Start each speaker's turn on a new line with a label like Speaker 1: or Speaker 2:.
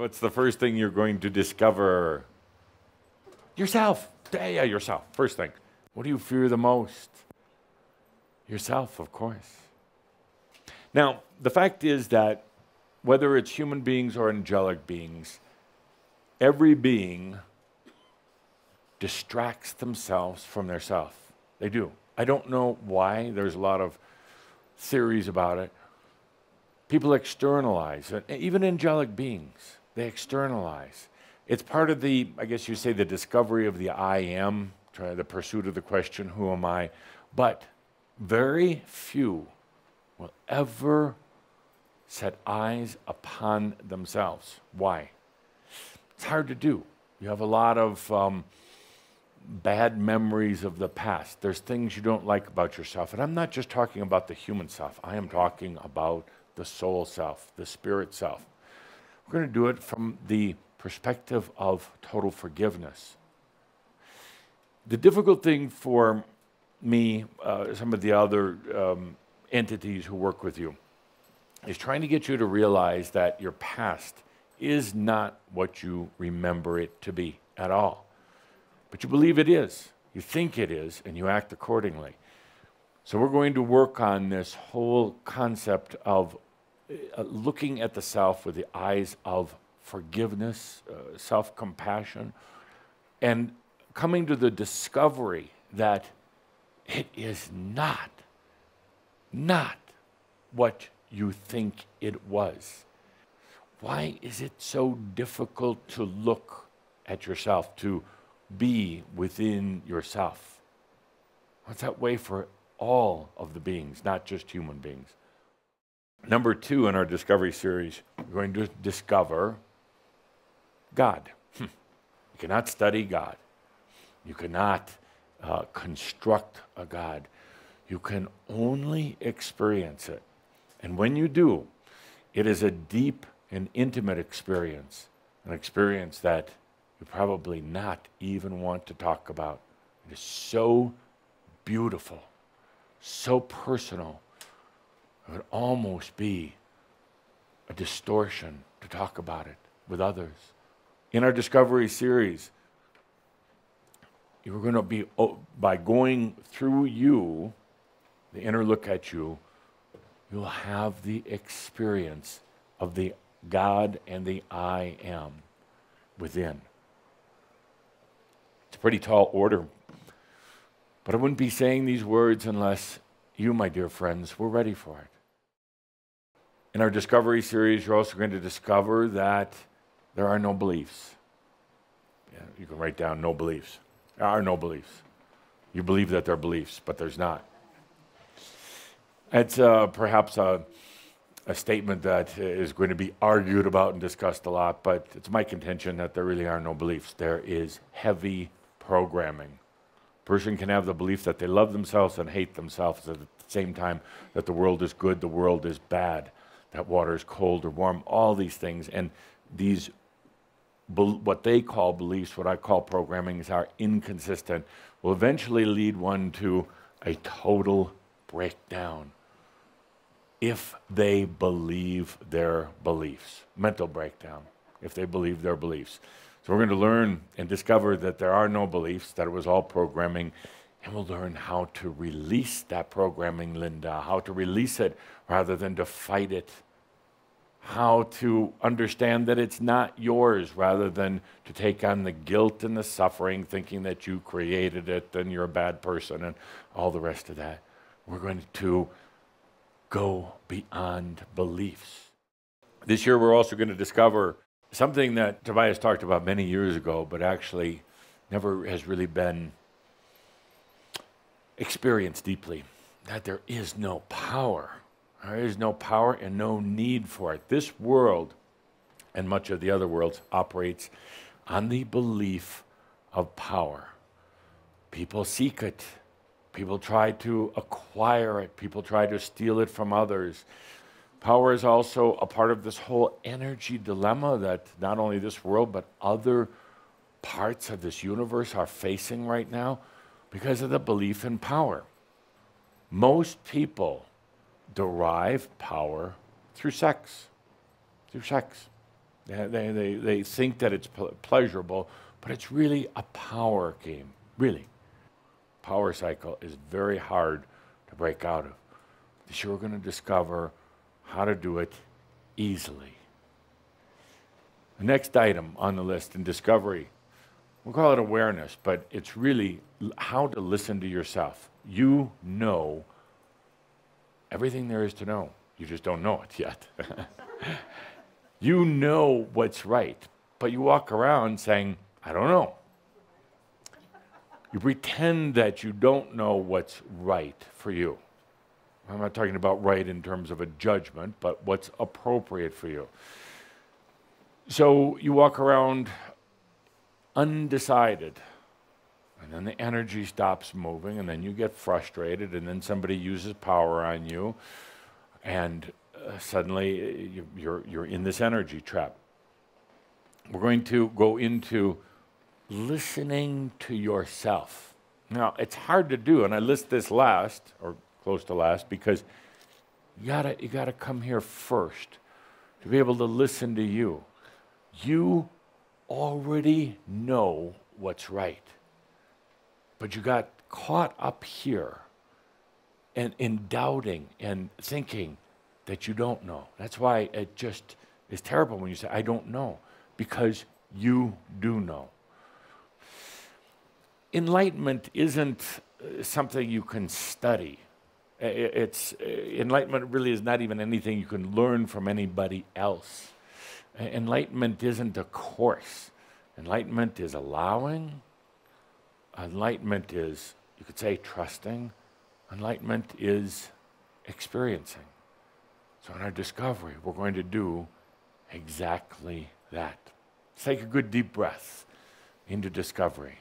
Speaker 1: what's the first thing you're going to discover? Yourself. Yeah, yourself. First thing. What do you fear the most? Yourself, of course. Now, the fact is that whether it's human beings or angelic beings, every being distracts themselves from their self. They do. I don't know why. There's a lot of theories about it. People externalize, even angelic beings, they externalize. It's part of the, I guess you say, the discovery of the I am, the pursuit of the question, who am I? But very few will ever set eyes upon themselves. Why? It's hard to do. You have a lot of bad memories of the past. There's things you don't like about yourself. And I'm not just talking about the human self. I am talking about the soul self, the spirit self. We're going to do it from the perspective of total forgiveness. The difficult thing for me, some of the other entities who work with you, is trying to get you to realize that your past is not what you remember it to be at all. But you believe it is, you think it is, and you act accordingly. So we're going to work on this whole concept of looking at the self with the eyes of forgiveness, self-compassion, and coming to the discovery that it is not what you think it was. Why is it so difficult to look at yourself, to be within yourself? What's that way for all of the beings, not just human beings? Number 2 in our Discovery series, we're going to discover God. You cannot study God. You cannot construct a God. You can only experience it. And when you do, it is a deep and intimate experience, an experience that you probably not even want to talk about. It is so beautiful, so personal. It would almost be a distortion to talk about it with others. In our Discovery series, you're going to be, by going through you, the inner look at you, you'll have the experience of the God and the I am within. It's a pretty tall order, but I wouldn't be saying these words unless you, my dear friends, were ready for it. In our Discovery series, you're also going to discover that there are no beliefs. Yeah, you can write down no beliefs. There are no beliefs. You believe that there are beliefs, but there's not. It's perhaps a statement that is going to be argued about and discussed a lot, but it's my contention that there really are no beliefs. There is heavy programming. A person can have the belief that they love themselves and hate themselves at the same time, that the world is good, the world is bad, that water is cold or warm, all these things. And these, what they call beliefs, what I call programmings, are inconsistent, will eventually lead one to a total breakdown if they believe their beliefs. Mental breakdown, if they believe their beliefs. So we're going to learn and discover that there are no beliefs, that it was all programming, and we'll learn how to release that programming, Linda, how to release it rather than to fight it, how to understand that it's not yours rather than to take on the guilt and the suffering, thinking that you created it, then you're a bad person, and all the rest of that. We're going to go beyond beliefs. This year we're also going to discover something that Tobias talked about many years ago, but actually never has really been experienced deeply, that there is no power. There is no power and no need for it. This world, and much of the other worlds, operates on the belief of power. People seek it. People try to acquire it. People try to steal it from others. Power is also a part of this whole energy dilemma that not only this world, but other parts of this universe are facing right now because of the belief in power. Most people derive power through sex. Through sex. They think that it's pleasurable, but it's really a power game, really. Power cycle is very hard to break out of. This year we're going to discover how to do it easily. The next item on the list in discovery, we'll call it awareness, but it's really how to listen to yourself. You know everything there is to know. You just don't know it yet. You know what's right, but you walk around saying, I don't know. You pretend that you don't know what's right for you. I'm not talking about right in terms of a judgment, but what's appropriate for you. So you walk around undecided, and then the energy stops moving, and then you get frustrated, and then somebody uses power on you, and suddenly you're in this energy trap. We're going to go into listening to yourself. Now, it's hard to do, and I list this last, or close to last, because you gotta come here first to be able to listen to you. You already know what's right, but you got caught up here and in doubting and thinking that you don't know. That's why it just is terrible when you say, I don't know, because you do know. Enlightenment isn't something you can study. Enlightenment really is not even anything you can learn from anybody else. Enlightenment isn't a course. Enlightenment is allowing. Enlightenment is, you could say, trusting. Enlightenment is experiencing. So in our discovery, we're going to do exactly that. Let's take a good deep breath into discovery.